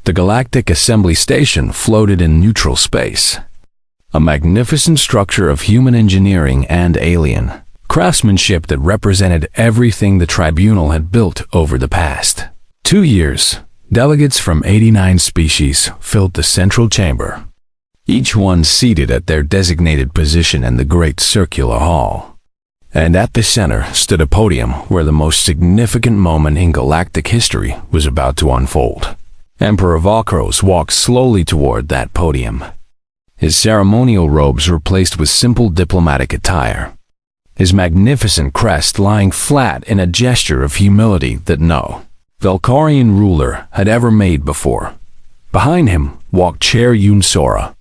The Galactic Assembly Station floated in neutral space, a magnificent structure of human engineering and alien craftsmanship that represented everything the tribunal had built over the past 2 years. Delegates from 89 species filled the central chamber, each one seated at their designated position in the great circular hall. And at the center stood a podium where the most significant moment in galactic history was about to unfold. Emperor Valkros walked slowly toward that podium. His ceremonial robes replaced with simple diplomatic attire, his magnificent crest lying flat in a gesture of humility that no Valkorian ruler had ever made before. Behind him walked Chair Yun Sora,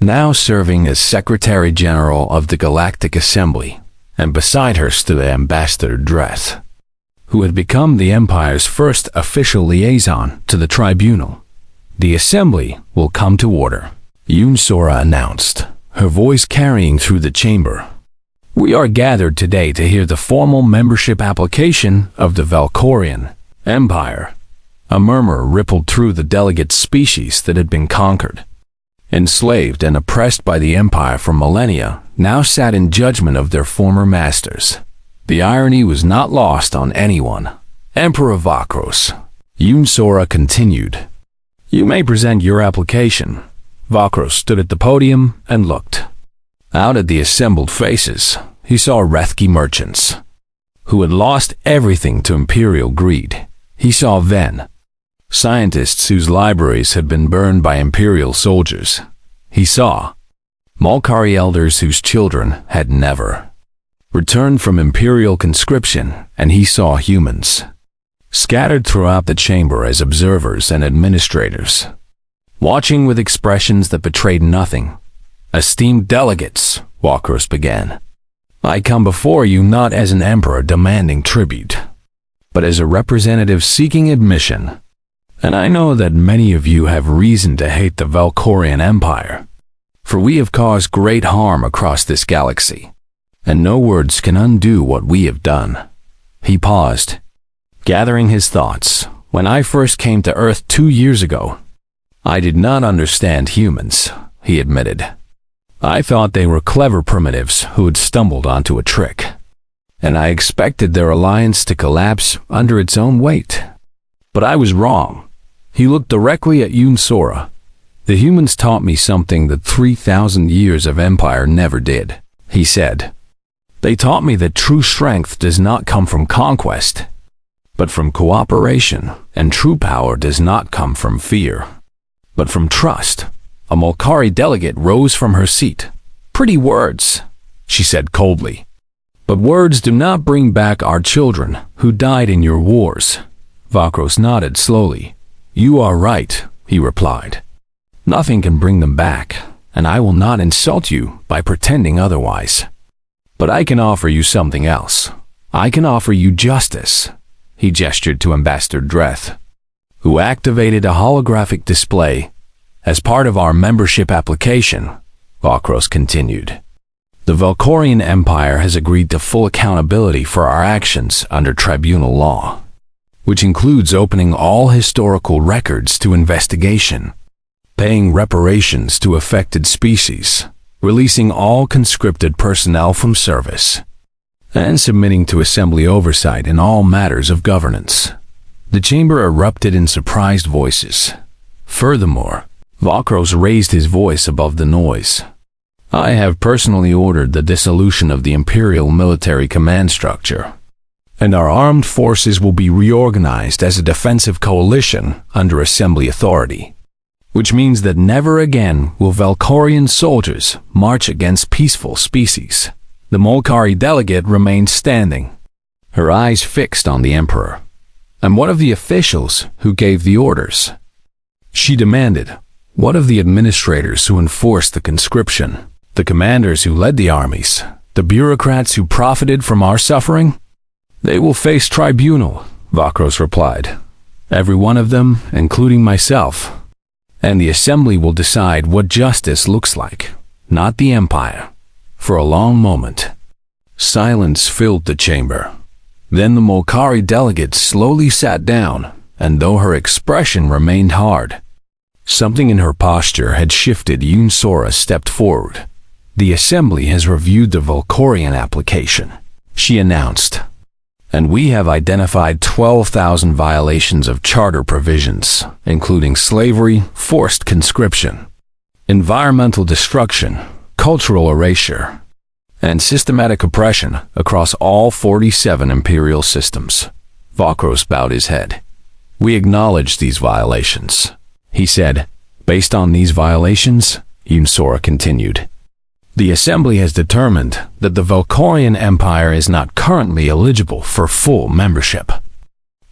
now serving as Secretary General of the Galactic Assembly, and beside her stood Ambassador Dreth, who had become the Empire's first official liaison to the tribunal. "The Assembly will come to order," Yun Sora announced, her voice carrying through the chamber. "We are gathered today to hear the formal membership application of the Valkorian Empire." A murmur rippled through the delegate species that had been conquered, enslaved and oppressed by the Empire for millennia, now sat in judgment of their former masters. The irony was not lost on anyone. "Emperor Valkros," Yun Sora continued, "you may present your application." Valkros stood at the podium and looked. Out at the assembled faces, he saw Rethki merchants, who had lost everything to imperial greed. He saw Ven, scientists whose libraries had been burned by imperial soldiers. He saw Molkari elders whose children had never returned from imperial conscription, and he saw humans scattered throughout the chamber as observers and administrators, watching with expressions that betrayed nothing. "Esteemed delegates," Valkros began, "I come before you not as an emperor demanding tribute, but as a representative seeking admission. And I know that many of you have reason to hate the Valkorian Empire, for we have caused great harm across this galaxy, and no words can undo what we have done." He paused, gathering his thoughts. "When I first came to Earth 2 years ago, I did not understand humans," he admitted. "I thought they were clever primitives who had stumbled onto a trick, and I expected their alliance to collapse under its own weight. But I was wrong." He looked directly at Yun Sora. "The humans taught me something that 3,000 years of empire never did," he said. "They taught me that true strength does not come from conquest, but from cooperation, and true power does not come from fear, but from trust." A Molkari delegate rose from her seat. "Pretty words," she said coldly. "But words do not bring back our children who died in your wars." Valkros nodded slowly. "You are right," he replied. "Nothing can bring them back, and I will not insult you by pretending otherwise. But I can offer you something else. I can offer you justice." He gestured to Ambassador Dreth, who activated a holographic display. "As part of our membership application," Valkros continued, "the Valkorian Empire has agreed to full accountability for our actions under tribunal law, which includes opening all historical records to investigation, paying reparations to affected species, releasing all conscripted personnel from service, and submitting to assembly oversight in all matters of governance." The chamber erupted in surprised voices. Furthermore, Valkros raised his voice above the noise. "I have personally ordered the dissolution of the Imperial military command structure, and our armed forces will be reorganized as a defensive coalition under Assembly authority, which means that never again will Valkorian soldiers march against peaceful species." The Molkari delegate remained standing, her eyes fixed on the Emperor. "And what of the officials who gave the orders?" she demanded. "What of the administrators who enforced the conscription? The commanders who led the armies? The bureaucrats who profited from our suffering?" "They will face tribunal," Valkros replied. "Every one of them, including myself. And the Assembly will decide what justice looks like, not the Empire." For a long moment, silence filled the chamber. Then the Molkari delegate slowly sat down, and though her expression remained hard, Something in her posture had shifted. Sora stepped forward. "The Assembly has reviewed the Volcorian application," she announced. "And we have identified 12,000 violations of charter provisions, including slavery, forced conscription, environmental destruction, cultural erasure, and systematic oppression across all 47 imperial systems." Vakros bowed his head. "We acknowledge these violations," he said. "Based on these violations," Sora continued, "the Assembly has determined that the Volcorian Empire is not currently eligible for full membership."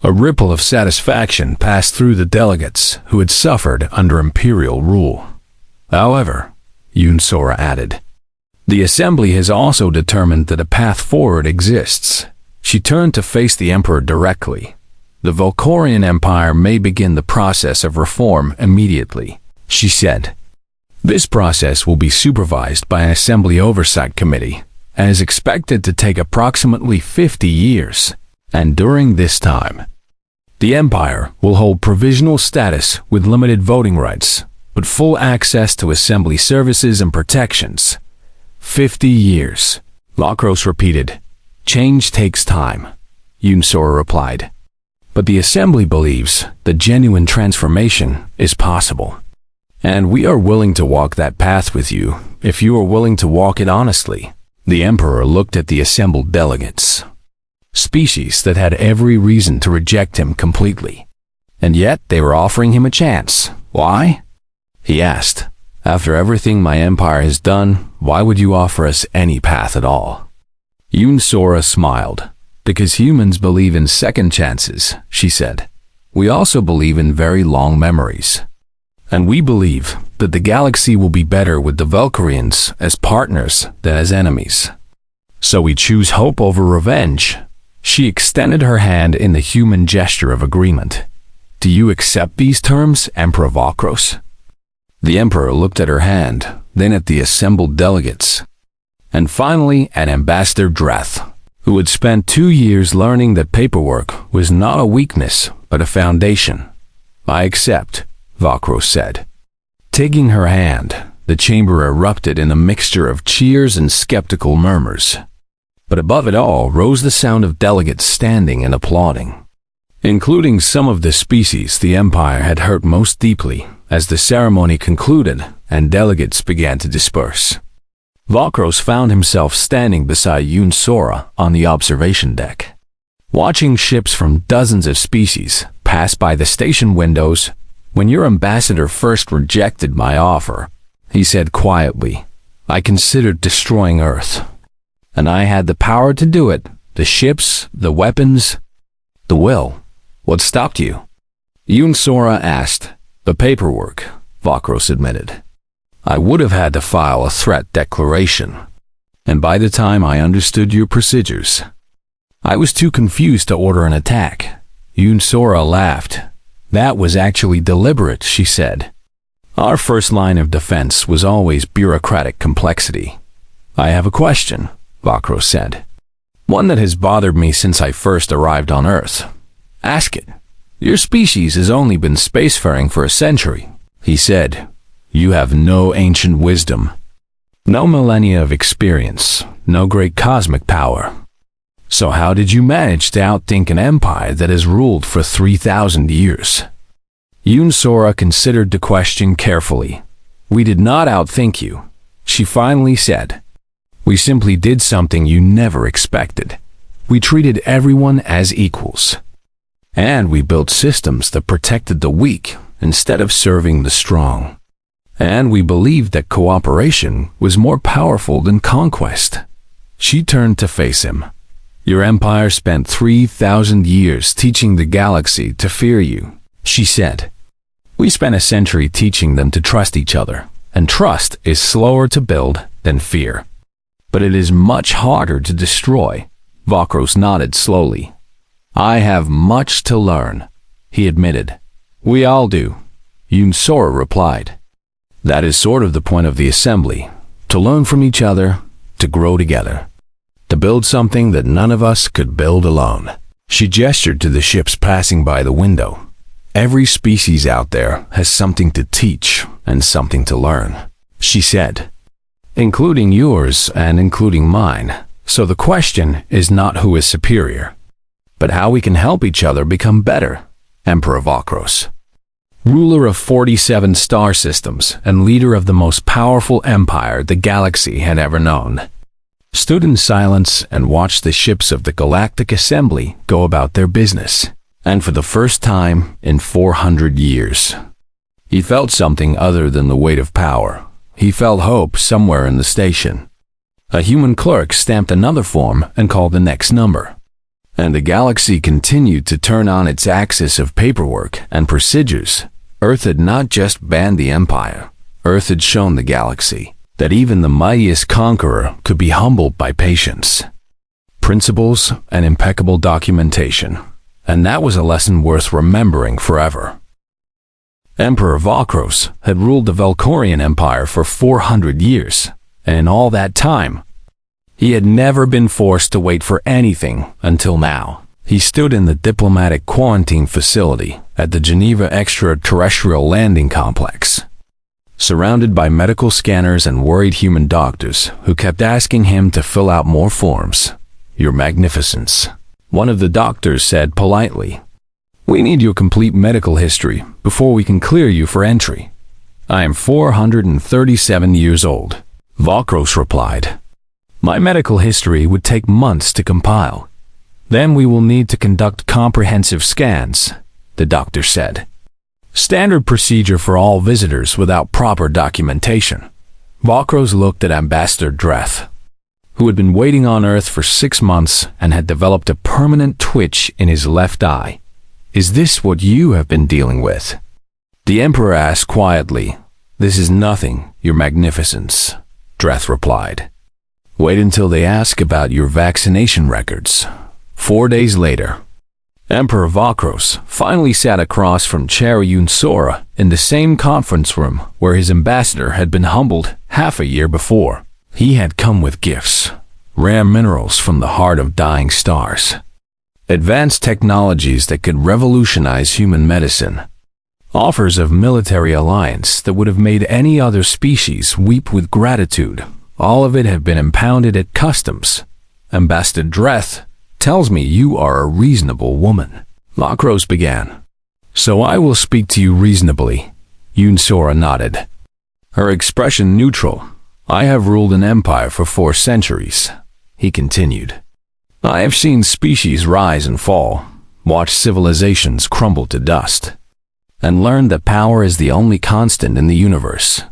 A ripple of satisfaction passed through the delegates who had suffered under imperial rule. "However," Sora added, "the Assembly has also determined that a path forward exists." She turned to face the Emperor directly. "The Volcorian Empire may begin the process of reform immediately," she said. "This process will be supervised by an Assembly Oversight Committee and is expected to take approximately 50 years. And during this time, the Empire will hold provisional status with limited voting rights, but full access to Assembly services and protections." 50 years, Vakros repeated. "Change takes time," Sora replied. "But the Assembly believes that genuine transformation is possible. And we are willing to walk that path with you if you are willing to walk it honestly." The Emperor looked at the assembled delegates, species that had every reason to reject him completely. And yet they were offering him a chance. "Why?" he asked. "After everything my empire has done, why would you offer us any path at all?" Sora smiled. "Because humans believe in second chances," she said. "We also believe in very long memories. And we believe that the galaxy will be better with the Valkyrians as partners than as enemies. So we choose hope over revenge." She extended her hand in the human gesture of agreement. "Do you accept these terms, Emperor Vakros?" The Emperor looked at her hand, then at the assembled delegates, and finally at Ambassador Dreth, who had spent 2 years learning that paperwork was not a weakness, but a foundation. "I accept," Vakros said. Taking her hand, the chamber erupted in a mixture of cheers and skeptical murmurs. But above it all rose the sound of delegates standing and applauding, including some of the species the Empire had hurt most deeply. As the ceremony concluded and delegates began to disperse, Vakros found himself standing beside Sora on the observation deck, watching ships from dozens of species pass by the station windows. "When your ambassador first rejected my offer," he said quietly, "I considered destroying Earth. And I had the power to do it, the ships, the weapons, the will. What stopped you?" Sora asked. "The paperwork," Vakros admitted. "I would have had to file a threat declaration. And by the time I understood your procedures, I was too confused to order an attack." Sora laughed. "That was actually deliberate," she said. "Our first line of defense was always bureaucratic complexity." "I have a question," Vakros said. "One that has bothered me since I first arrived on Earth." "Ask it." "Your species has only been spacefaring for a century," he said. "You have no ancient wisdom, no millennia of experience, no great cosmic power. So how did you manage to outthink an empire that has ruled for 3,000 years? Sora considered the question carefully. "We did not outthink you," she finally said. "We simply did something you never expected. We treated everyone as equals. And we built systems that protected the weak instead of serving the strong. And we believed that cooperation was more powerful than conquest." She turned to face him. "Your empire spent 3,000 years teaching the galaxy to fear you," she said. "We spent a century teaching them to trust each other, and trust is slower to build than fear. But it is much harder to destroy." Vakros nodded slowly. "I have much to learn," he admitted. "We all do," Sora replied. "That is sort of the point of the Assembly, to learn from each other, to grow together, to build something that none of us could build alone." She gestured to the ships passing by the window. Every species out there has something to teach and something to learn, she said, including yours and including mine. So the question is not who is superior, but how we can help each other become better. Emperor Vakros, ruler of 47 star systems and leader of the most powerful empire the galaxy had ever known, stood in silence and watched the ships of the Galactic Assembly go about their business. And for the first time in 400 years, he felt something other than the weight of power. He felt hope somewhere in the station. A human clerk stamped another form and called the next number. And the galaxy continued to turn on its axis of paperwork and procedures. Earth had not just banned the Empire. Earth had shown the galaxy that even the mightiest conqueror could be humbled by patience, principles, and impeccable documentation. And that was a lesson worth remembering forever. Emperor Vakros had ruled the Valkorian Empire for 400 years, and in all that time, he had never been forced to wait for anything until now. He stood in the diplomatic quarantine facility at the Geneva Extraterrestrial Landing Complex, surrounded by medical scanners and worried human doctors who kept asking him to fill out more forms. Your Magnificence, one of the doctors said politely, we need your complete medical history before we can clear you for entry. I am 437 years old, Vakros replied. My medical history would take months to compile. Then we will need to conduct comprehensive scans, the doctor said. Standard procedure for all visitors without proper documentation. Vakros looked at Ambassador Dreth, who had been waiting on Earth for 6 months and had developed a permanent twitch in his left eye. Is this what you have been dealing with? The Emperor asked quietly. This is nothing, Your Magnificence, Dreth replied. Wait until they ask about your vaccination records. 4 days later, Emperor Vakros finally sat across from Chair Yunsora in the same conference room where his ambassador had been humbled half a year before. He had come with gifts, rare minerals from the heart of dying stars, advanced technologies that could revolutionize human medicine, offers of military alliance that would have made any other species weep with gratitude. All of it had been impounded at customs. Ambassador Dreth tells me you are a reasonable woman, Vakros began. So I will speak to you reasonably, Yunsora nodded, her expression neutral. I have ruled an empire for 4 centuries, he continued. I have seen species rise and fall, watched civilizations crumble to dust, and learned that power is the only constant in the universe.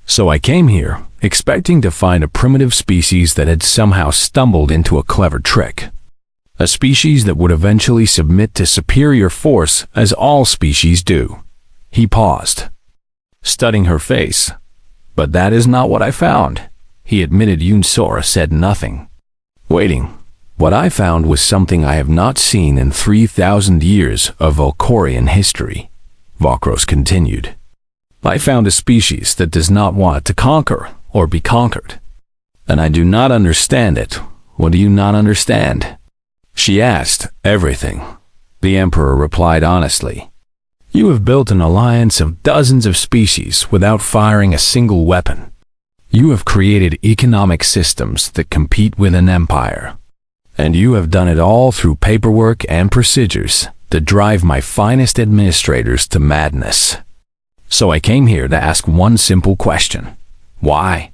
So I came here, expecting to find a primitive species that had somehow stumbled into a clever trick. A species that would eventually submit to superior force as all species do. He paused, studying her face. But that is not what I found, he admitted. Yunsora said nothing, waiting. What I found was something I have not seen in 3,000 years of Valkorian history, Vakros continued. I found a species that does not want to conquer or be conquered. And I do not understand it. What do you not understand? She asked. Everything, the Emperor replied honestly. You have built an alliance of dozens of species without firing a single weapon. You have created economic systems that compete with an empire. And you have done it all through paperwork and procedures that drive my finest administrators to madness. So I came here to ask one simple question. Why?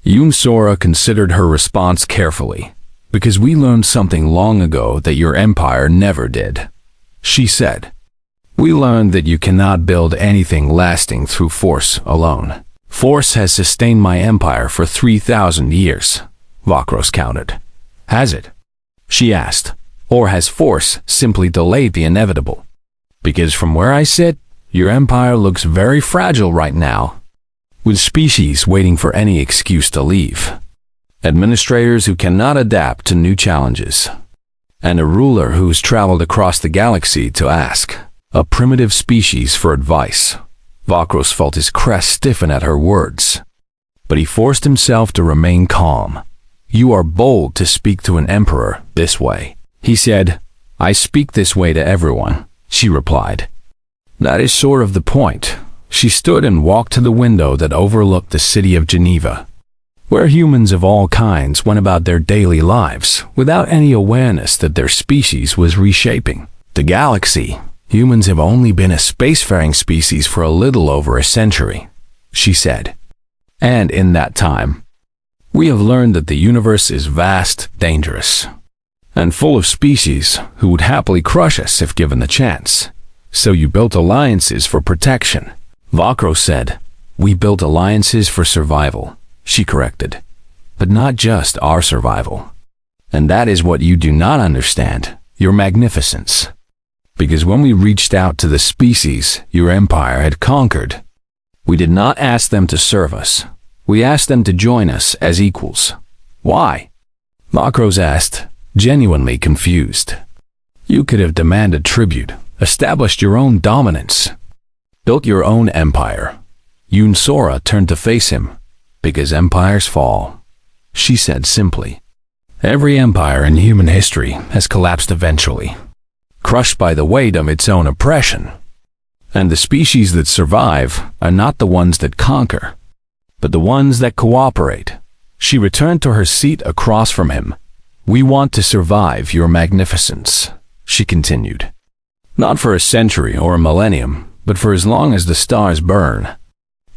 Yunsora considered her response carefully. Because we learned something long ago that your empire never did, she said. We learned that you cannot build anything lasting through force alone. Force has sustained my empire for 3,000 years, Vakros countered. Has it? She asked. Or has force simply delayed the inevitable? Because from where I sit, your empire looks very fragile right now, with species waiting for any excuse to leave, administrators who cannot adapt to new challenges, and a ruler who has traveled across the galaxy to ask a primitive species for advice. Vakros felt his crest stiffen at her words, but he forced himself to remain calm. You are bold to speak to an emperor this way, he said. I speak this way to everyone, she replied. That is sort of the point. She stood and walked to the window that overlooked the city of Geneva, where humans of all kinds went about their daily lives without any awareness that their species was reshaping the galaxy. Humans have only been a spacefaring species for a little over a century, she said. And in that time, we have learned that the universe is vast, dangerous, and full of species who would happily crush us if given the chance. So you built alliances for protection. Vakro said. We built alliances for survival, she corrected. But not just our survival. And that is what you do not understand, your magnificence. Because when we reached out to the species your empire had conquered, we did not ask them to serve us. We asked them to join us as equals. Why? Vakros asked, genuinely confused. You could have demanded tribute, established your own dominance, built your own empire. Yunsora turned to face him. Because empires fall, she said simply. Every empire in human history has collapsed eventually, crushed by the weight of its own oppression. And the species that survive are not the ones that conquer, but the ones that cooperate. She returned to her seat across from him. We want to survive, your magnificence, she continued. Not for a century or a millennium, but for as long as the stars burn.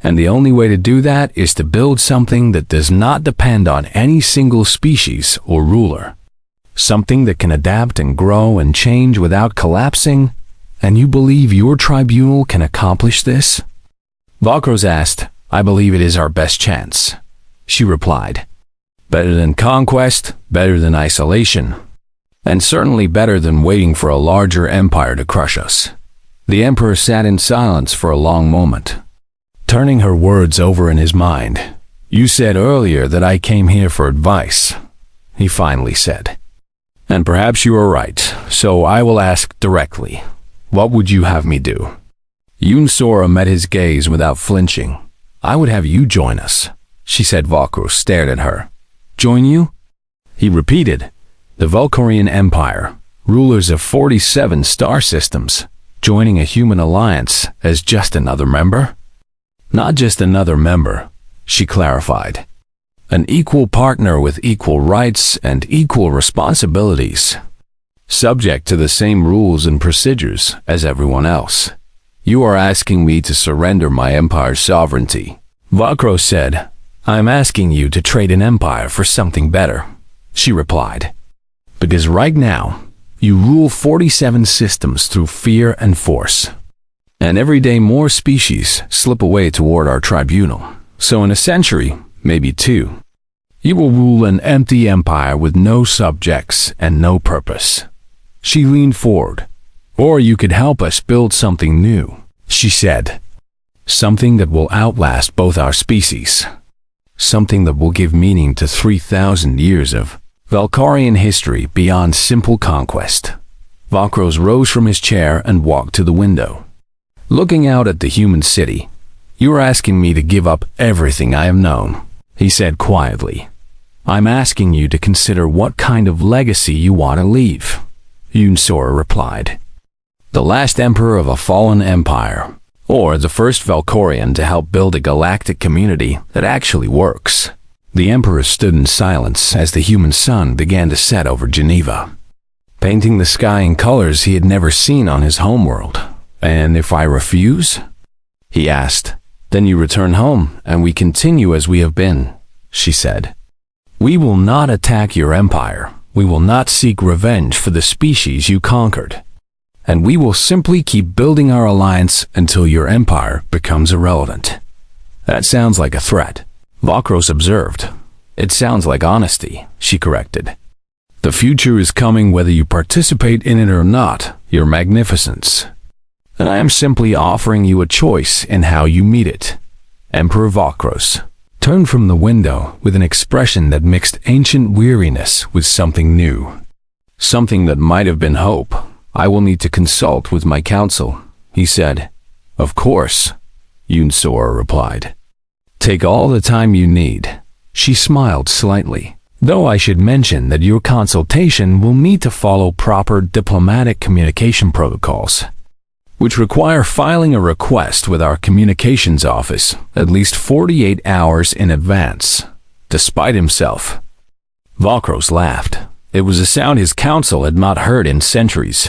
And the only way to do that is to build something that does not depend on any single species or ruler. Something that can adapt and grow and change without collapsing. And you believe your tribunal can accomplish this? Vakros asked. I believe it is our best chance, she replied. Better than conquest, better than isolation, and certainly better than waiting for a larger empire to crush us. The emperor sat in silence for a long moment, turning her words over in his mind. You said earlier that I came here for advice, he finally said. And perhaps you are right, so I will ask directly. What would you have me do? Yunsora met his gaze without flinching. I would have you join us, she said. Vakros stared at her. Join you? He repeated. The Valkyrian Empire, rulers of 47 star systems, joining a human alliance as just another member? Not just another member, she clarified. An equal partner with equal rights and equal responsibilities, subject to the same rules and procedures as everyone else. You are asking me to surrender my empire's sovereignty, Vakros said. I am asking you to trade an empire for something better, she replied. Because right now, you rule 47 systems through fear and force. And every day more species slip away toward our tribunal. So in a century, maybe two, you will rule an empty empire with no subjects and no purpose. She leaned forward. Or you could help us build something new, she said. Something that will outlast both our species. Something that will give meaning to 3,000 years of Valkyrian history beyond simple conquest. Vakros rose from his chair and walked to the window, looking out at the human city. You are asking me to give up everything I have known, he said quietly. I'm asking you to consider what kind of legacy you want to leave, Yunsora replied. The last emperor of a fallen empire, or the first Valkyrian to help build a galactic community that actually works. The emperor stood in silence as the human sun began to set over Geneva, painting the sky in colors he had never seen on his homeworld. And if I refuse? He asked. Then you return home and we continue as we have been, she said. We will not attack your empire. We will not seek revenge for the species you conquered. And we will simply keep building our alliance until your empire becomes irrelevant. That sounds like a threat, Vakros observed. It sounds like honesty, she corrected. The future is coming whether you participate in it or not, your magnificence. And I am simply offering you a choice in how you meet it. Emperor Vakros turned from the window with an expression that mixed ancient weariness with something new. Something that might have been hope. I will need to consult with my council, he said. Of course, Yunsora replied. Take all the time you need. She smiled slightly. Though I should mention that your consultation will need to follow proper diplomatic communication protocols. which require filing a request with our communications office at least 48 hours in advance, despite himself. Valkros laughed. It was a sound his council had not heard in centuries.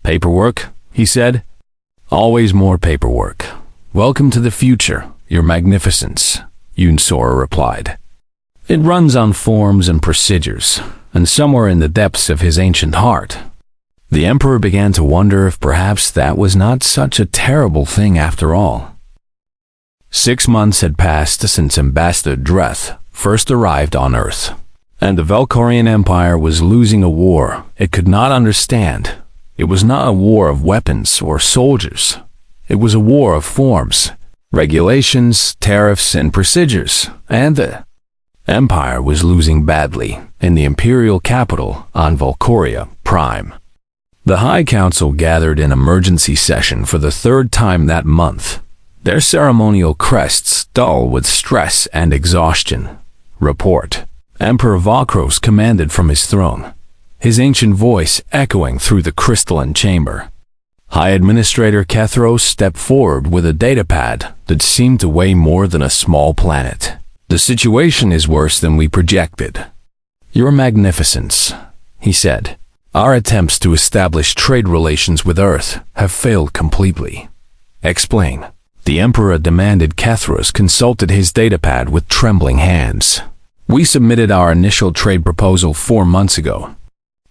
Paperwork, he said. Always more paperwork. Welcome to the future, Your Magnificence, Yunsora replied. It runs on forms and procedures, and somewhere in the depths of his ancient heart, the Emperor began to wonder if perhaps that was not such a terrible thing after all. 6 months had passed since Ambassador Dreth first arrived on Earth, and the Valkorian Empire was losing a war it could not understand. It was not a war of weapons or soldiers. It was a war of forms, regulations, tariffs, and procedures, and the Empire was losing badly in the imperial capital on Valkoria Prime. The High Council gathered in emergency session for the 3rd time that month, their ceremonial crests dull with stress and exhaustion. Report. Emperor Valkros commanded from his throne, his ancient voice echoing through the crystalline chamber. High Administrator Kethros stepped forward with a datapad that seemed to weigh more than a small planet. The situation is worse than we projected. Your Magnificence, he said. Our attempts to establish trade relations with Earth have failed completely. Explain. The Emperor demanded. Kethros consulted his datapad with trembling hands. We submitted our initial trade proposal 4 months ago.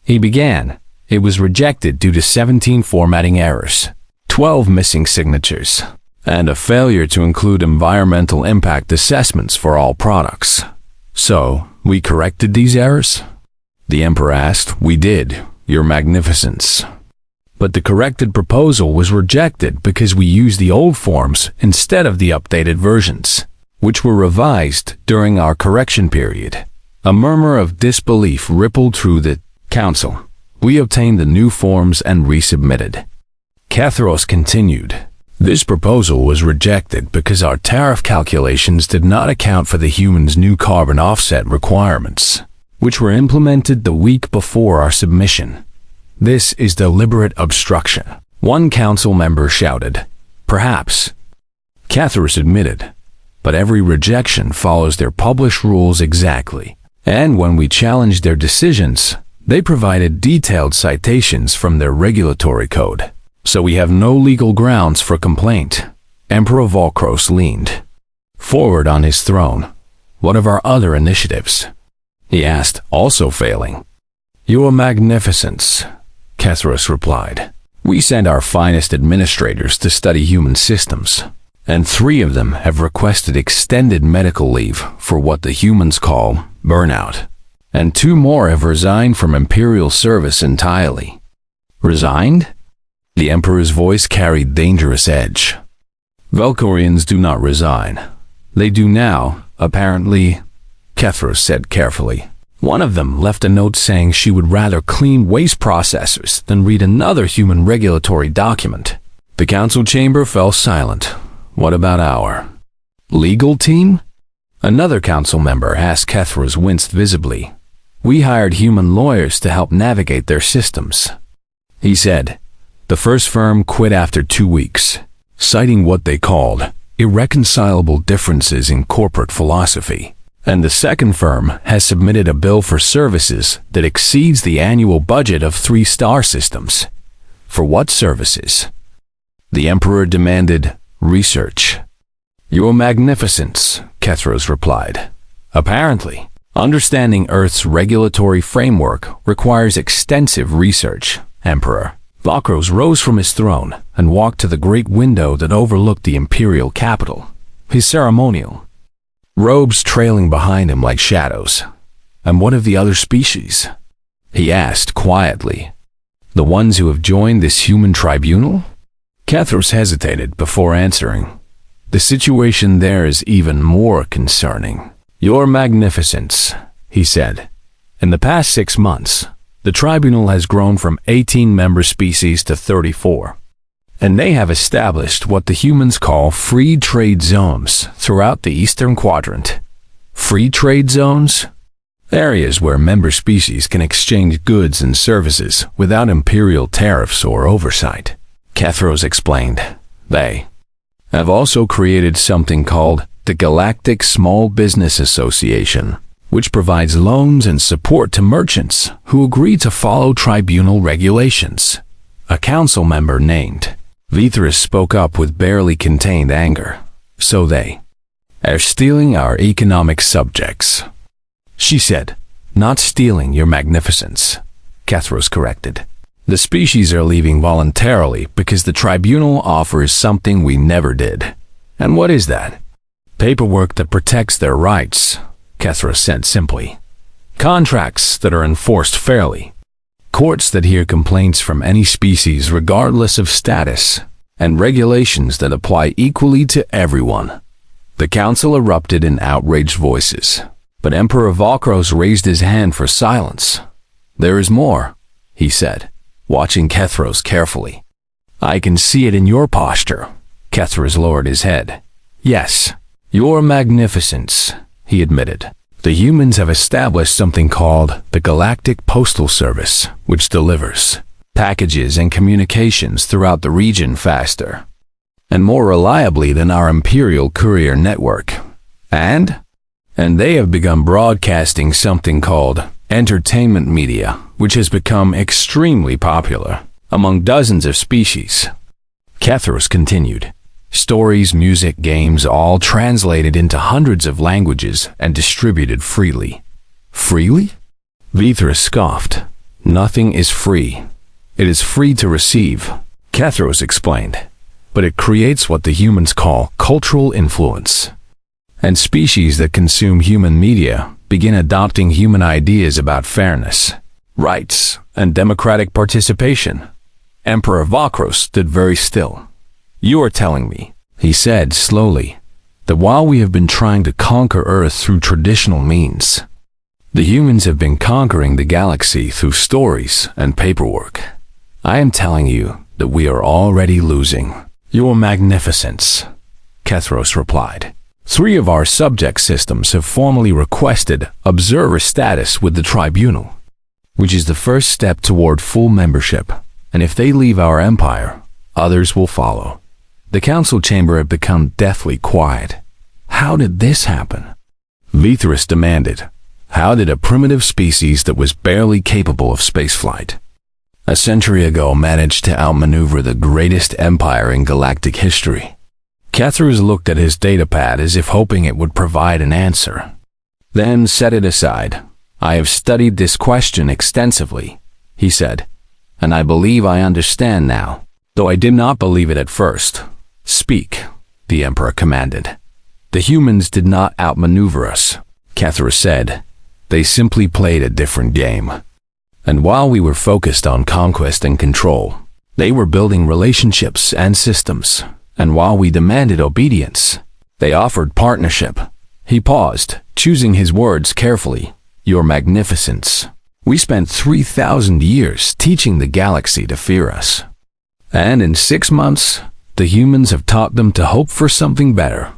He began. It was rejected due to 17 formatting errors, 12 missing signatures, and a failure to include environmental impact assessments for all products. So, we corrected these errors? The Emperor asked. We did, Your Magnificence. But the corrected proposal was rejected because we used the old forms instead of the updated versions, which were revised during our correction period. A murmur of disbelief rippled through the Council. We obtained the new forms and resubmitted. Kethros continued. This proposal was rejected because our tariff calculations did not account for the humans' new carbon offset requirements, which were implemented the week before our submission. This is deliberate obstruction. One council member shouted. Perhaps. Kethros admitted. But every rejection follows their published rules exactly. And when we challenged their decisions, they provided detailed citations from their regulatory code. So we have no legal grounds for complaint. Emperor Valkros leaned forward on his throne. What of our other initiatives? He asked, also failing. Your Magnificence, Kethros replied. We sent our finest administrators to study human systems, and 3 of them have requested extended medical leave for what the humans call burnout, and 2 more have resigned from imperial service entirely. Resigned? The Emperor's voice carried dangerous edge. Valkorians do not resign. They do now, apparently, Kethros said carefully. One of them left a note saying she would rather clean waste processors than read another human regulatory document. The council chamber fell silent. What about our legal team? Another council member asked. Kethros winced visibly. We hired human lawyers to help navigate their systems. He said. The first firm quit after 2 weeks, citing what they called irreconcilable differences in corporate philosophy. And the second firm has submitted a bill for services that exceeds the annual budget of 3-star systems. For what services? The Emperor demanded research. Your Magnificence, Kethros replied. Apparently, understanding Earth's regulatory framework requires extensive research, Emperor. Valkros rose from his throne and walked to the great window that overlooked the imperial capital, his ceremonial robes trailing behind him like shadows. And what of the other species? He asked quietly. The ones who have joined this human tribunal? Kethros hesitated before answering. The situation there is even more concerning. Your Magnificence, he said. In the past 6 months, the tribunal has grown from 18 member species to 34. And they have established what the humans call free trade zones throughout the Eastern Quadrant. Free trade zones? Areas where member species can exchange goods and services without imperial tariffs or oversight. Kethros explained. They have also created something called the Galactic Small Business Association, which provides loans and support to merchants who agree to follow tribunal regulations. A council member named Vithras spoke up with barely contained anger. So they are stealing our economic subjects, she said. Not stealing, your magnificence, Kethros corrected. The species are leaving voluntarily because the tribunal offers something we never did. And what is that? Paperwork that protects their rights, Kethros said simply. Contracts that are enforced fairly. Courts that hear complaints from any species regardless of status. And regulations that apply equally to everyone. The council erupted in outraged voices, but Emperor Valkros raised his hand for silence. There is more, he said, watching Kethros carefully. I can see it in your posture. Kethros lowered his head. Yes, your magnificence, he admitted. The humans have established something called the Galactic Postal Service, which delivers packages and communications throughout the region faster and more reliably than our Imperial Courier network. And they have begun broadcasting something called entertainment media, which has become extremely popular among dozens of species. Kethros continued. Stories, music, games, all translated into hundreds of languages and distributed freely. Freely? Vithras scoffed. Nothing is free. It is free to receive, Kethros explained, but it creates what the humans call cultural influence. And species that consume human media begin adopting human ideas about fairness, rights, and democratic participation. Emperor Valkros stood very still. You are telling me, he said slowly, that while we have been trying to conquer Earth through traditional means, the humans have been conquering the galaxy through stories and paperwork. I am telling you that we are already losing. Your magnificence, Kethros replied. 3 of our subject systems have formally requested observer status with the tribunal, which is the first step toward full membership, and if they leave our empire, others will follow. The council chamber had become deathly quiet. How did this happen? Vithras demanded. How did a primitive species that was barely capable of spaceflight a century ago manage to outmaneuver the greatest empire in galactic history? Kethros looked at his datapad as if hoping it would provide an answer, then set it aside. I have studied this question extensively, he said, and I believe I understand now, though I did not believe it at first. Speak, the Emperor commanded. The humans did not outmaneuver us, Kethros said. They simply played a different game. And while we were focused on conquest and control, they were building relationships and systems. And while we demanded obedience, they offered partnership. He paused, choosing his words carefully. Your magnificence. We spent 3,000 years teaching the galaxy to fear us. And in 6 months, the humans have taught them to hope for something better.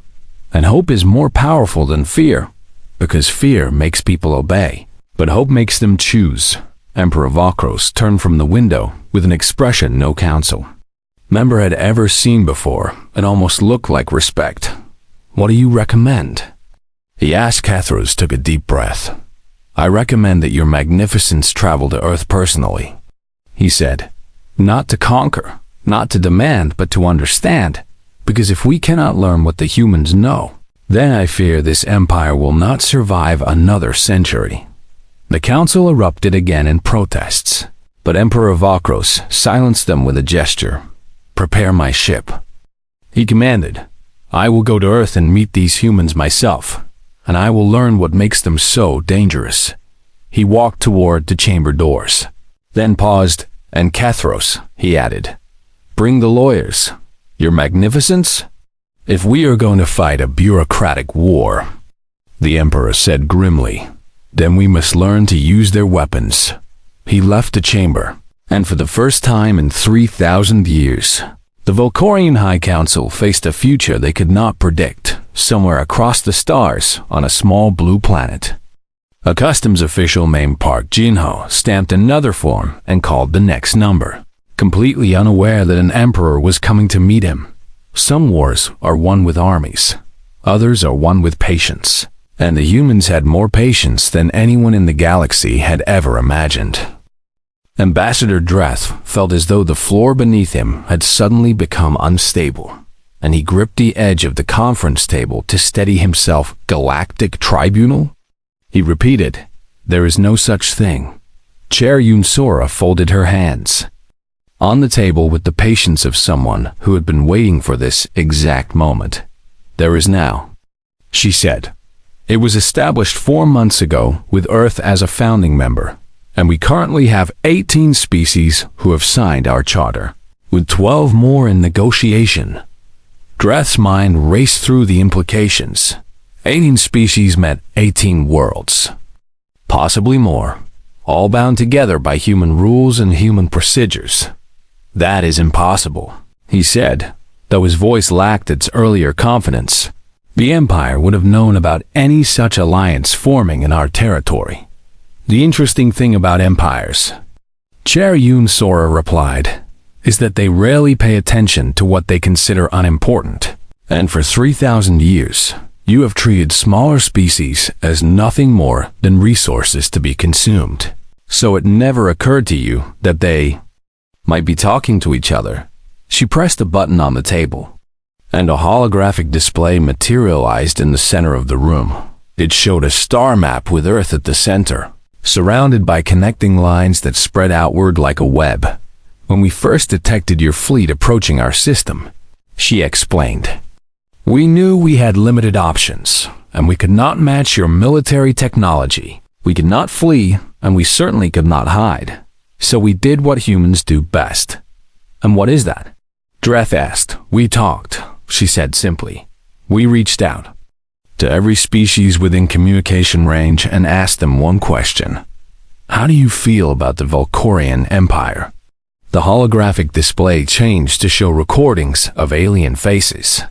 And hope is more powerful than fear, because fear makes people obey, but hope makes them choose. Emperor Valkros turned from the window with an expression no council member had ever seen before. It almost looked like respect. What do you recommend? He asked. Kethros took a deep breath. I recommend that your magnificence travel to Earth personally, he said. Not to conquer, not to demand, but to understand. Because if we cannot learn what the humans know, then I fear this empire will not survive another century. The council erupted again in protests, but Emperor Valkros silenced them with a gesture. Prepare my ship, he commanded. I will go to Earth and meet these humans myself, and I will learn what makes them so dangerous. He walked toward the chamber doors, then paused, and Kethros, he added, bring the lawyers. Your magnificence? If we are going to fight a bureaucratic war, the Emperor said grimly, then we must learn to use their weapons. He left the chamber, and for the first time in 3,000 years, the Volcorian High Council faced a future they could not predict, somewhere across the stars on a small blue planet. A customs official named Park Jinho stamped another form and called the next number. completely unaware that an emperor was coming to meet him. Some wars are won with armies, others are won with patience, and the humans had more patience than anyone in the galaxy had ever imagined. Ambassador Dreth felt as though the floor beneath him had suddenly become unstable, and he gripped the edge of the conference table to steady himself. Galactic Tribunal? He repeated, "There is no such thing." Chair Yunsora folded her hands. On the table with the patience of someone who had been waiting for this exact moment. "There is now," she said. "It was established 4 months ago with Earth as a founding member, and we currently have 18 species who have signed our charter, with 12 more in negotiation." Dreth's mind raced through the implications. 18 species meant 18 worlds. Possibly more, all bound together by human rules and human procedures. "That is impossible," he said, though his voice lacked its earlier confidence. "The Empire would have known about any such alliance forming in our territory." "The interesting thing about empires," Chair Yunsora replied, "is that they rarely pay attention to what they consider unimportant. And for 3,000 years, you have treated smaller species as nothing more than resources to be consumed. So it never occurred to you that they might be talking to each other." She pressed a button on the table, and a holographic display materialized in the center of the room. It showed a star map with Earth at the center, surrounded by connecting lines that spread outward like a web. "When we first detected your fleet approaching our system," she explained, "we knew we had limited options, and we could not match your military technology. We could not flee, and we certainly could not hide. So we did what humans do best." "And what is that?" Dreth asked. "We talked," she said simply. "We reached out to every species within communication range and asked them one question. How do you feel about the Volcorian Empire?" The holographic display changed to show recordings of alien faces,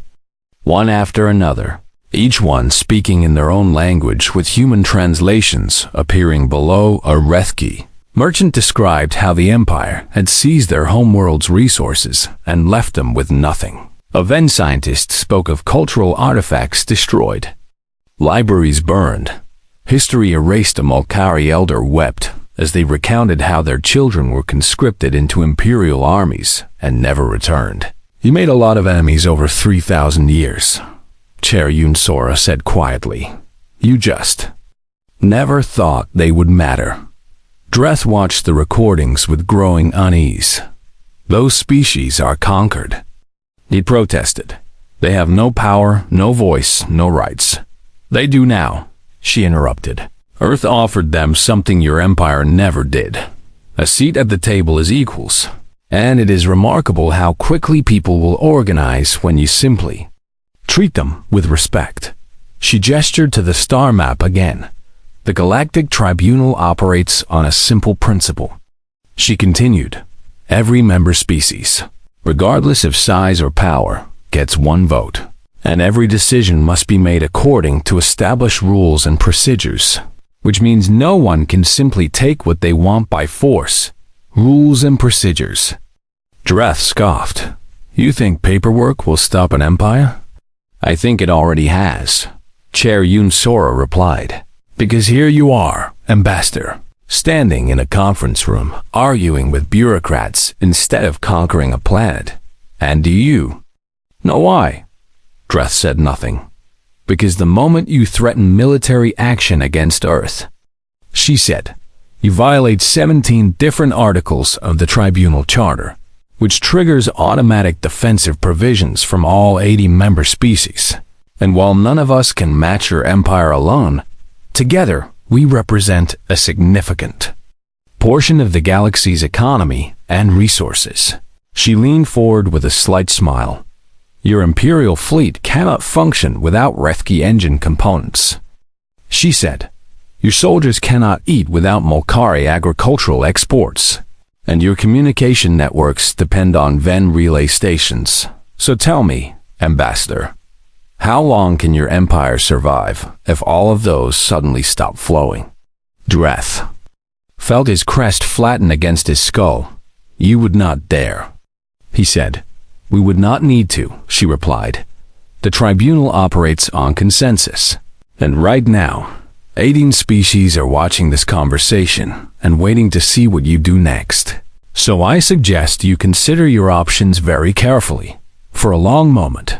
one after another, each one speaking in their own language with human translations appearing below a Rethki. Merchant described how the Empire had seized their homeworld's resources and left them with nothing. A Ven scientist spoke of cultural artifacts destroyed, libraries burned. History erased. A Molkari elder wept as they recounted how their children were conscripted into imperial armies and never returned. "You made a lot of enemies over 3,000 years," Chair Yunsora said quietly. "You just never thought they would matter." Dreth watched the recordings with growing unease. "Those species are conquered," he protested. "They have no power, no voice, no rights." "They do now," she interrupted. "Earth offered them something your empire never did. A seat at the table as equals. And it is remarkable how quickly people will organize when you simply treat them with respect." She gestured to the star map again. "The Galactic Tribunal operates on a simple principle." She continued, "Every member species, regardless of size or power, gets one vote, and every decision must be made according to established rules and procedures, which means no one can simply take what they want by force. Rules and procedures." Dreth scoffed. "You think paperwork will stop an empire?" "I think it already has," Chair Yunsora replied. "Because here you are, Ambassador, standing in a conference room, arguing with bureaucrats instead of conquering a planet. And do you know why?" Dreth said nothing. "Because the moment you threaten military action against Earth," she said, "you violate 17 different articles of the Tribunal Charter, which triggers automatic defensive provisions from all 80 member species. And while none of us can match your empire alone, together we represent a significant portion of the galaxy's economy and resources." She leaned forward with a slight smile. "Your Imperial fleet cannot function without Rethki engine components," she said. "Your soldiers cannot eat without Molkari agricultural exports. And your communication networks depend on Ven relay stations. So tell me, Ambassador, how long can your empire survive if all of those suddenly stop flowing?" Dreth felt his crest flatten against his skull. You would not dare, he said. We would not need to, she replied. The tribunal operates on consensus. And right now, 18 species are watching this conversation and waiting to see what you do next. So I suggest you consider your options very carefully. For a long moment,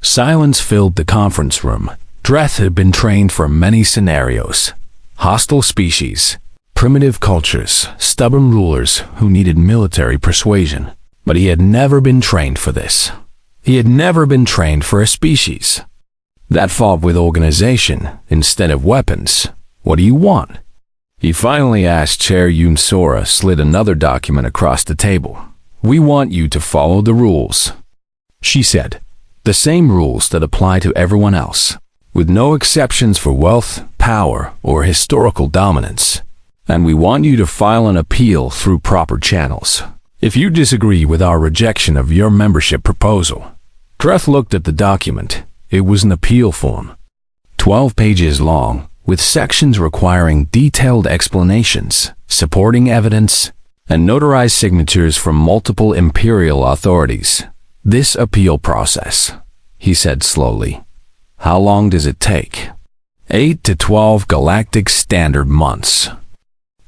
silence filled the conference room. Dreth had been trained for many scenarios. Hostile species, primitive cultures, stubborn rulers who needed military persuasion. But he had never been trained for this. He had never been trained for a species that fought with organization instead of weapons. What do you want? He finally asked Chair Yun Sora, slid another document across the table. We want you to follow the rules, she said. The same rules that apply to everyone else, with no exceptions for wealth, power, or historical dominance. And we want you to file an appeal through proper channels. If you disagree with our rejection of your membership proposal. Dreth looked at the document. It was an appeal form, 12 pages long, with sections requiring detailed explanations, supporting evidence, and notarized signatures from multiple imperial authorities. This appeal process, he said slowly. How long does it take? 8 to 12 galactic standard months,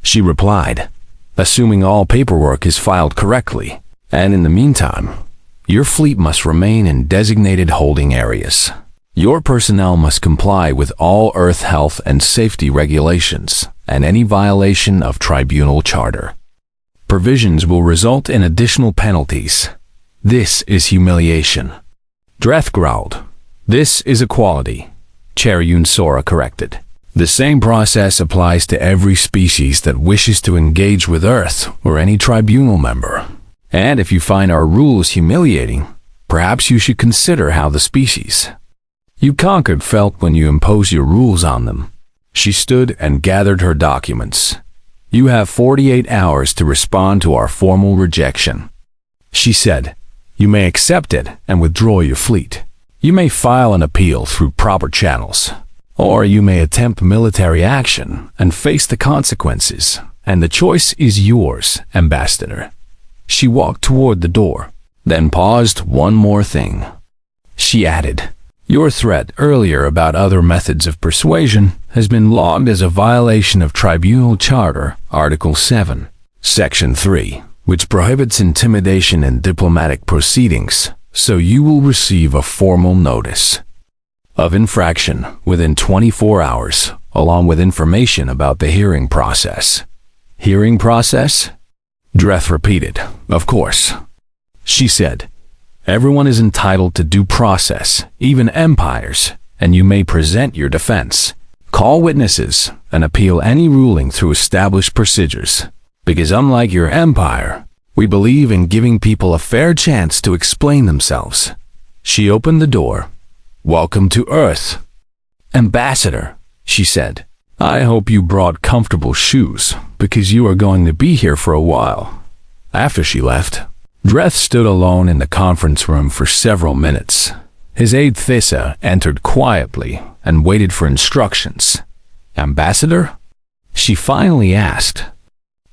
she replied, assuming all paperwork is filed correctly. And in the meantime, your fleet must remain in designated holding areas. Your personnel must comply with all Earth health and safety regulations and any violation of tribunal charter. Provisions will result in additional penalties. This is humiliation. Dreth growled. This is equality, Chair Yun Sora corrected. The same process applies to every species that wishes to engage with Earth or any tribunal member. And if you find our rules humiliating, perhaps you should consider how the species you conquered felt when you imposed your rules on them. She stood and gathered her documents. You have 48 hours to respond to our formal rejection, she said. You may accept it and withdraw your fleet. You may file an appeal through proper channels. Or you may attempt military action and face the consequences, and the choice is yours, Ambassador. She walked toward the door, then paused. One more thing, she added. Your threat earlier about other methods of persuasion has been logged as a violation of Tribunal Charter, Article 7, Section 3, which prohibits intimidation in diplomatic proceedings, so you will receive a formal notice of infraction within 24 hours, along with information about the hearing process. Hearing process? Dreth repeated. Of course, she said. Everyone is entitled to due process, even empires, and you may present your defense, call witnesses, and appeal any ruling through established procedures. Because unlike your empire, we believe in giving people a fair chance to explain themselves. She opened the door. Welcome to Earth, Ambassador, she said. I hope you brought comfortable shoes, because you are going to be here for a while. After she left, Dreth stood alone in the conference room for several minutes. His aide Thissa entered quietly and waited for instructions. Ambassador? She finally asked.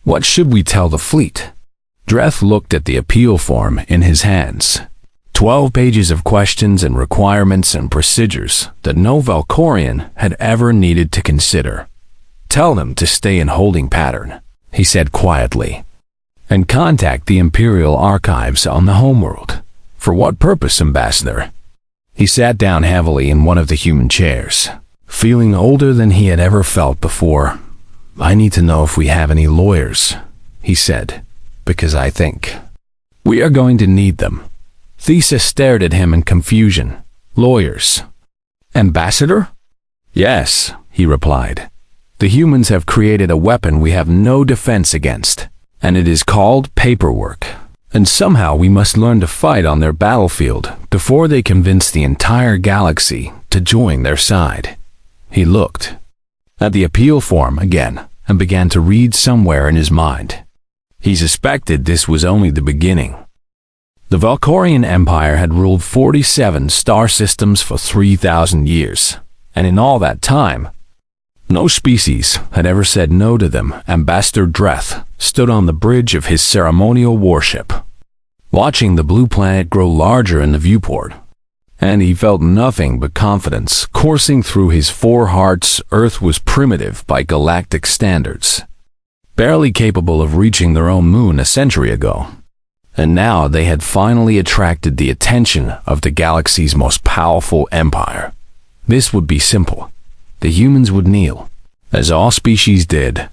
What should we tell the fleet? Dreth looked at the appeal form in his hands. 12 pages of questions and requirements and procedures that no Valkorian had ever needed to consider. Tell them to stay in holding pattern, he said quietly, and contact the Imperial Archives on the homeworld. For what purpose, Ambassador? He sat down heavily in one of the human chairs, feeling older than he had ever felt before. I need to know if we have any lawyers, he said, because I think we are going to need them. Thissa stared at him in confusion. Lawyers? Ambassador? Yes, he replied. The humans have created a weapon we have no defense against, and it is called paperwork. And somehow we must learn to fight on their battlefield before they convince the entire galaxy to join their side. He looked at the appeal form again and began to read somewhere in his mind. He suspected this was only the beginning. The Valkorian Empire had ruled 47 star systems for 3,000 years, and in all that time, no species had ever said no to them. Ambassador Dreth stood on the bridge of his ceremonial warship, watching the blue planet grow larger in the viewport. And he felt nothing but confidence coursing through his four hearts. Earth was primitive by galactic standards, barely capable of reaching their own moon a century ago. And now they had finally attracted the attention of the galaxy's most powerful empire. This would be simple. The humans would kneel, as all species did,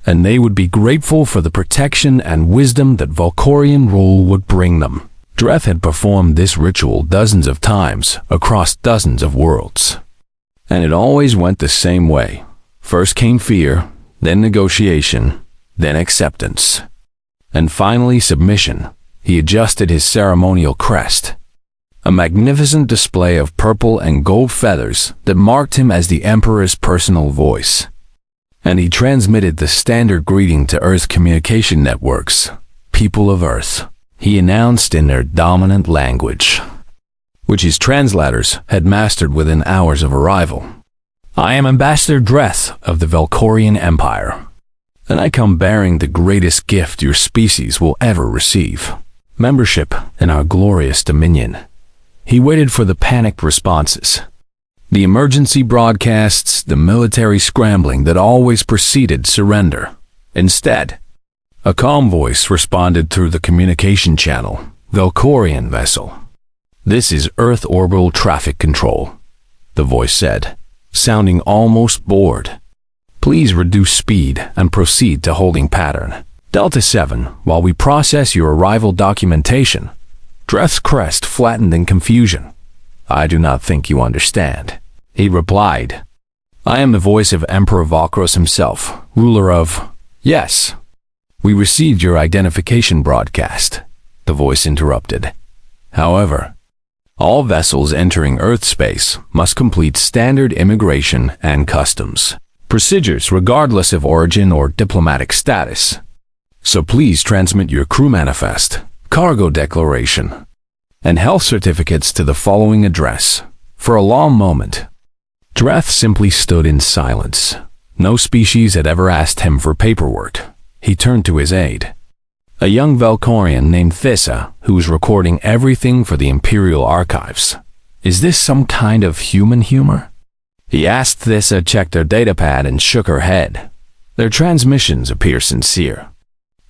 and they would be grateful for the protection and wisdom that Valkorian rule would bring them. Dreth had performed this ritual dozens of times across dozens of worlds, and it always went the same way. First came fear, then negotiation, then acceptance, and finally submission. He adjusted his ceremonial crest, a magnificent display of purple and gold feathers that marked him as the Emperor's personal voice. And he transmitted the standard greeting to Earth communication networks. People of Earth, he announced in their dominant language, which his translators had mastered within hours of arrival. I am Ambassador Dreth of the Valkorian Empire, and I come bearing the greatest gift your species will ever receive: membership in our glorious dominion. He waited for the panicked responses, the emergency broadcasts, the military scrambling that always preceded surrender. Instead, a calm voice responded through the communication channel. Valkorian vessel. This is Earth orbital traffic control, the voice said, sounding almost bored. Please reduce speed and proceed to holding pattern. Delta 7, while we process your arrival documentation. Dreth's crest flattened in confusion. I do not think you understand, he replied. I am the voice of Emperor Valkros himself, ruler of... Yes. We received your identification broadcast, the voice interrupted. However, all vessels entering Earth space must complete standard immigration and customs procedures regardless of origin or diplomatic status. So please transmit your crew manifest, cargo declaration, and health certificates to the following address. For a long moment, Dreth simply stood in silence. No species had ever asked him for paperwork. He turned to his aide, a young Valkorian named Thissa, who was recording everything for the Imperial Archives. Is this some kind of human humor? He asked. Thissa checked her datapad and shook her head. Their transmissions appear sincere.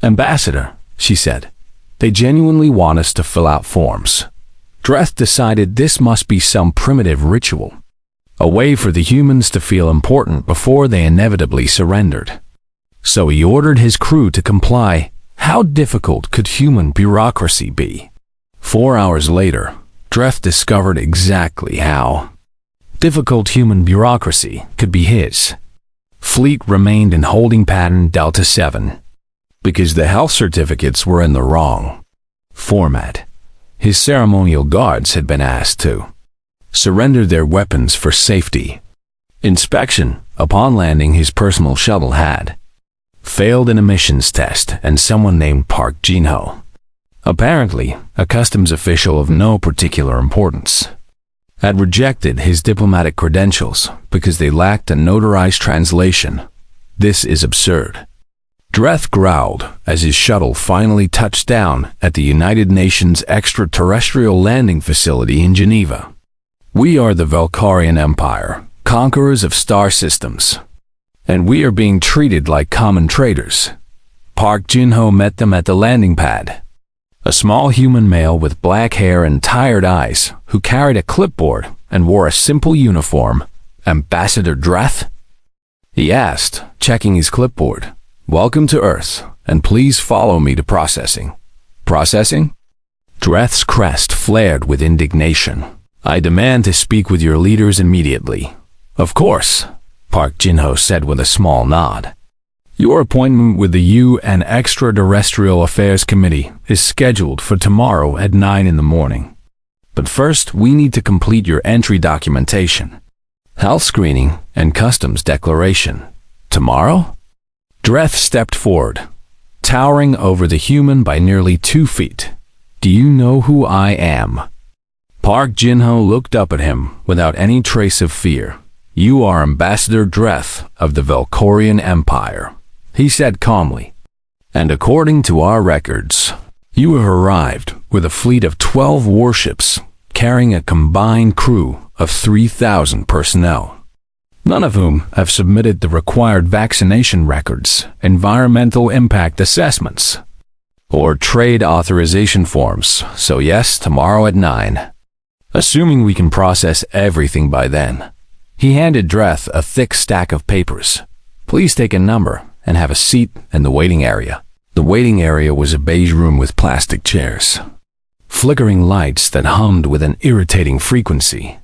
Ambassador, she said, they genuinely want us to fill out forms. Dreth decided this must be some primitive ritual, a way for the humans to feel important before they inevitably surrendered. So he ordered his crew to comply. How difficult could human bureaucracy be? 4 hours later, Dreth discovered exactly how difficult human bureaucracy could be. His fleet remained in holding pattern Delta 7 because the health certificates were in the wrong format. His ceremonial guards had been asked to surrender their weapons for safety. Inspection upon landing. His personal shuttle had failed an emissions test, and someone named Park Jinho, apparently a customs official of no particular importance, had rejected his diplomatic credentials because they lacked a notarized translation. This is absurd. Dreth growled as his shuttle finally touched down at the United Nations extraterrestrial landing facility in Geneva. We are the Valkorian Empire, conquerors of star systems, and we are being treated like common traders. Park Jinho met them at the landing pad, a small human male with black hair and tired eyes who carried a clipboard and wore a simple uniform. Ambassador Dreth? He asked, checking his clipboard. Welcome to Earth, and please follow me to processing. Processing? Dreth's crest flared with indignation. I demand to speak with your leaders immediately. Of course, Park Jinho said with a small nod. Your appointment with the UN Extraterrestrial Affairs Committee is scheduled for tomorrow at 9 in the morning. But first, we need to complete your entry documentation, health screening, and customs declaration. Tomorrow? Dreth stepped forward, towering over the human by nearly 2 feet. Do you know who I am? Park Jinho looked up at him without any trace of fear. You are Ambassador Dreth of the Valkorian Empire, he said calmly. And according to our records, you have arrived with a fleet of 12 warships carrying a combined crew of 3,000 personnel, none of whom have submitted the required vaccination records, environmental impact assessments, or trade authorization forms. So yes, tomorrow at 9. Assuming we can process everything by then. He handed Dreth a thick stack of papers. Please take a number and have a seat in the waiting area. The waiting area was a beige room with plastic chairs, flickering lights that hummed with an irritating frequency,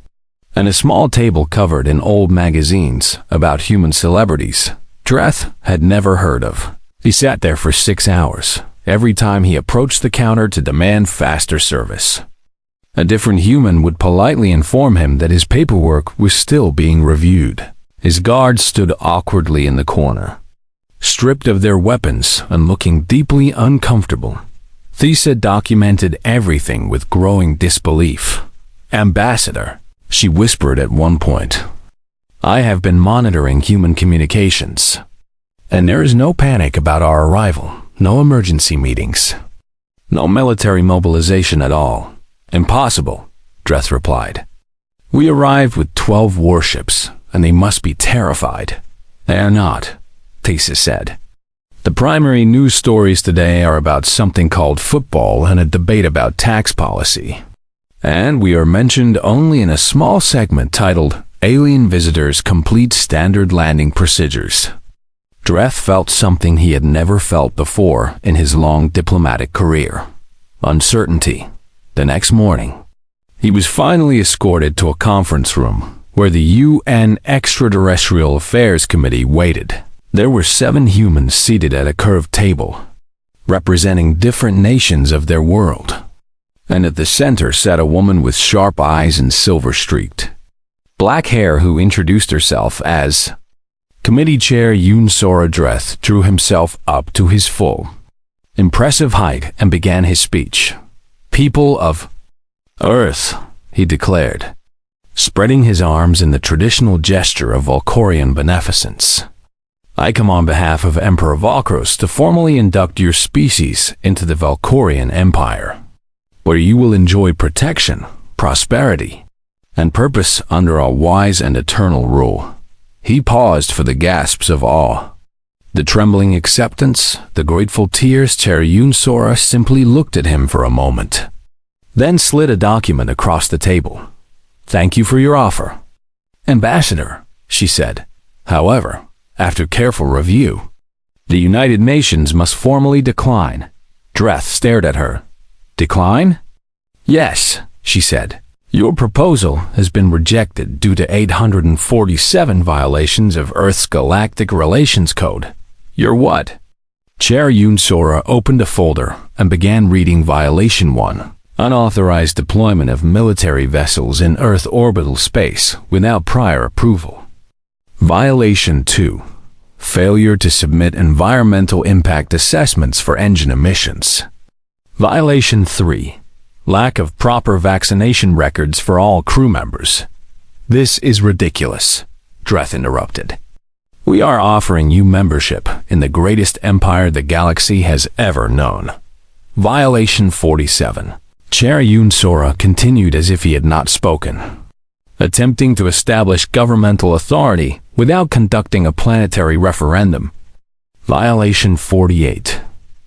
and a small table covered in old magazines about human celebrities Dreth had never heard of. He sat there for 6 hours, every time he approached the counter to demand faster service. A different human would politely inform him that his paperwork was still being reviewed. His guards stood awkwardly in the corner, stripped of their weapons and looking deeply uncomfortable. Thesa documented everything with growing disbelief. "Ambassador," she whispered at one point, "I have been monitoring human communications, and there is no panic about our arrival, no emergency meetings, no military mobilization at all." "Impossible," Dreth replied. "We arrived with 12 warships, and they must be terrified." "They are not," Thesa said. "The primary news stories today are about something called football and a debate about tax policy. And we are mentioned only in a small segment titled Alien Visitors Complete Standard Landing Procedures." Dreth felt something he had never felt before in his long diplomatic career: uncertainty. The next morning, he was finally escorted to a conference room where the UN Extraterrestrial Affairs Committee waited. There were 7 humans seated at a curved table, representing different nations of their world. And at the center sat a woman with sharp eyes and silver-streaked black hair who introduced herself as Committee Chair Yoon Sora. Dreth drew himself up to his full, impressive height and began his speech. "People of Earth," he declared, spreading his arms in the traditional gesture of Valkorian beneficence. "I come on behalf of Emperor Valkros to formally induct your species into the Valkorian Empire, where you will enjoy protection, prosperity, and purpose under our wise and eternal rule." He paused for the gasps of awe, the trembling acceptance, the grateful tears. Chair Yoon Sora simply looked at him for a moment, then slid a document across the table. "Thank you for your offer, Ambassador," she said. "However, after careful review, the United Nations must formally decline." Dreth stared at her. "Decline?" "Yes," she said. "Your proposal has been rejected due to 847 violations of Earth's Galactic Relations Code." "You're what?" Chair Yoon Sora opened a folder and began reading Violation 1. Unauthorized deployment of military vessels in Earth orbital space without prior approval. Violation 2. Failure to submit environmental impact assessments for engine emissions. Violation 3. Lack of proper vaccination records for all crew members. "This is ridiculous," Dreth interrupted. "We are offering you membership in the greatest empire the galaxy has ever known." Violation 47. Chair Yoon Sora continued as if he had not spoken. "Attempting to establish governmental authority without conducting a planetary referendum." Violation 48.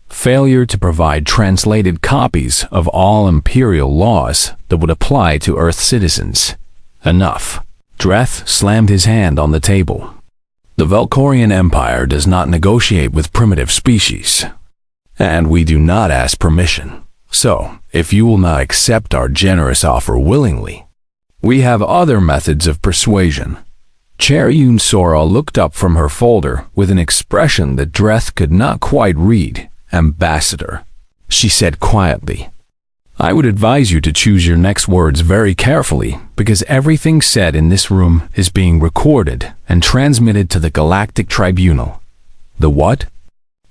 Failure to provide translated copies of all imperial laws that would apply to Earth citizens. Enough. Dreth slammed his hand on the table. "The Valkorian Empire does not negotiate with primitive species, and we do not ask permission. So, if you will not accept our generous offer willingly, we have other methods of persuasion." Chair Yoon Sora looked up from her folder with an expression that Dreth could not quite read. "Ambassador," she said quietly, "I would advise you to choose your next words very carefully, because everything said in this room is being recorded and transmitted to the Galactic Tribunal." "The what?"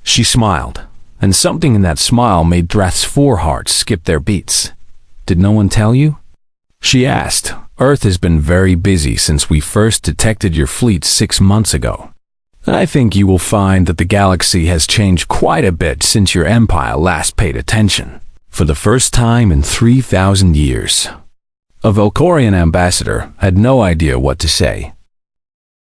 She smiled, and something in that smile made Dreth's 4 hearts skip their beats. "Did no one tell you?" she asked. "Earth has been very busy since we first detected your fleet 6 months ago. I think you will find that the galaxy has changed quite a bit since your empire last paid attention. For the first time in 3,000 years. A Volcorian ambassador had no idea what to say.